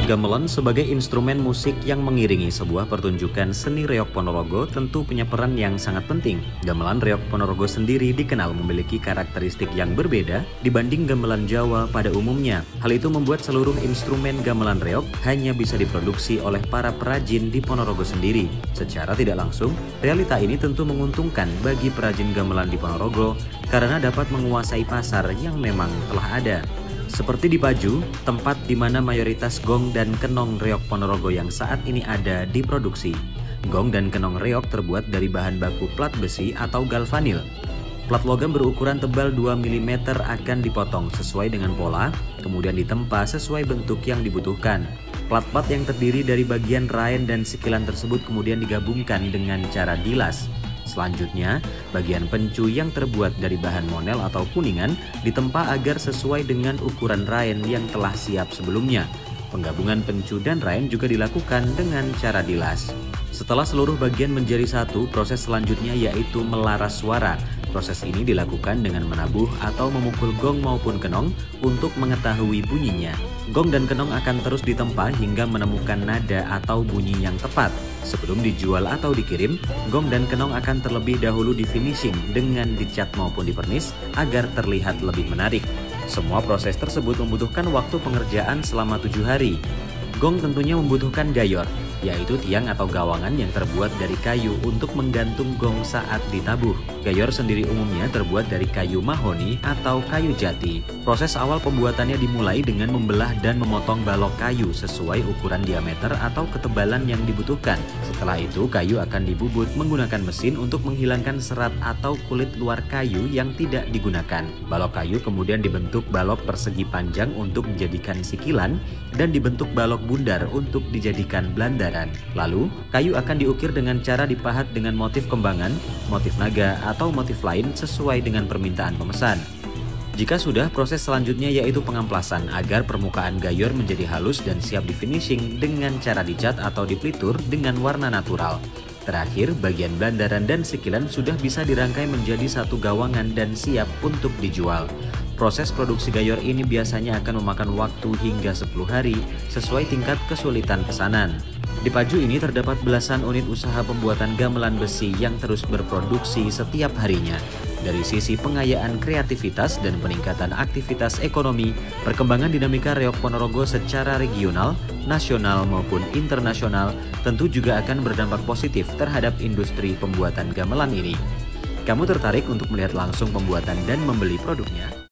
Gamelan sebagai instrumen musik yang mengiringi sebuah pertunjukan seni reog Ponorogo tentu punya peran yang sangat penting. Gamelan reog Ponorogo sendiri dikenal memiliki karakteristik yang berbeda dibanding gamelan Jawa pada umumnya. Hal itu membuat seluruh instrumen gamelan reog hanya bisa diproduksi oleh para perajin di Ponorogo sendiri. Secara tidak langsung, realita ini tentu menguntungkan bagi perajin gamelan di Ponorogo karena dapat menguasai pasar yang memang telah ada. Seperti di Paju, tempat di mana mayoritas gong dan kenong reog Ponorogo yang saat ini ada diproduksi. Gong dan kenong reog terbuat dari bahan baku plat besi atau galvanil. Plat logam berukuran tebal 2 mm akan dipotong sesuai dengan pola, kemudian ditempa sesuai bentuk yang dibutuhkan. Plat-plat yang terdiri dari bagian raen dan sikilan tersebut kemudian digabungkan dengan cara dilas. Selanjutnya, bagian pencu yang terbuat dari bahan monel atau kuningan ditempa agar sesuai dengan ukuran raen yang telah siap sebelumnya. Penggabungan pencu dan raen juga dilakukan dengan cara dilas. Setelah seluruh bagian menjadi satu, proses selanjutnya yaitu melaras suara. Proses ini dilakukan dengan menabuh atau memukul gong maupun kenong untuk mengetahui bunyinya. Gong dan kenong akan terus ditempa hingga menemukan nada atau bunyi yang tepat. Sebelum dijual atau dikirim, gong dan kenong akan terlebih dahulu di finishing dengan dicat maupun dipernis agar terlihat lebih menarik. Semua proses tersebut membutuhkan waktu pengerjaan selama 7 hari. Gong tentunya membutuhkan gayor, yaitu tiang atau gawangan yang terbuat dari kayu untuk menggantung gong saat ditabuh. Gayor sendiri umumnya terbuat dari kayu mahoni atau kayu jati. Proses awal pembuatannya dimulai dengan membelah dan memotong balok kayu sesuai ukuran diameter atau ketebalan yang dibutuhkan. Setelah itu, kayu akan dibubut menggunakan mesin untuk menghilangkan serat atau kulit luar kayu yang tidak digunakan. Balok kayu kemudian dibentuk balok persegi panjang untuk dijadikan sikilan dan dibentuk balok bundar untuk dijadikan belandaran. Lalu, kayu akan diukir dengan cara dipahat dengan motif kembangan, motif naga, atau motif lain sesuai dengan permintaan pemesan. Jika sudah, proses selanjutnya yaitu pengamplasan agar permukaan gayor menjadi halus dan siap di finishing dengan cara dicat atau dipelitur dengan warna natural. Terakhir, bagian belandaran dan sikilan sudah bisa dirangkai menjadi satu gawangan dan siap untuk dijual. Proses produksi gayor ini biasanya akan memakan waktu hingga 10 hari sesuai tingkat kesulitan pesanan. Di Paju ini terdapat belasan unit usaha pembuatan gamelan besi yang terus berproduksi setiap harinya. Dari sisi pengayaan kreativitas dan peningkatan aktivitas ekonomi, perkembangan dinamika reog Ponorogo secara regional, nasional maupun internasional tentu juga akan berdampak positif terhadap industri pembuatan gamelan ini. Kamu tertarik untuk melihat langsung pembuatan dan membeli produknya?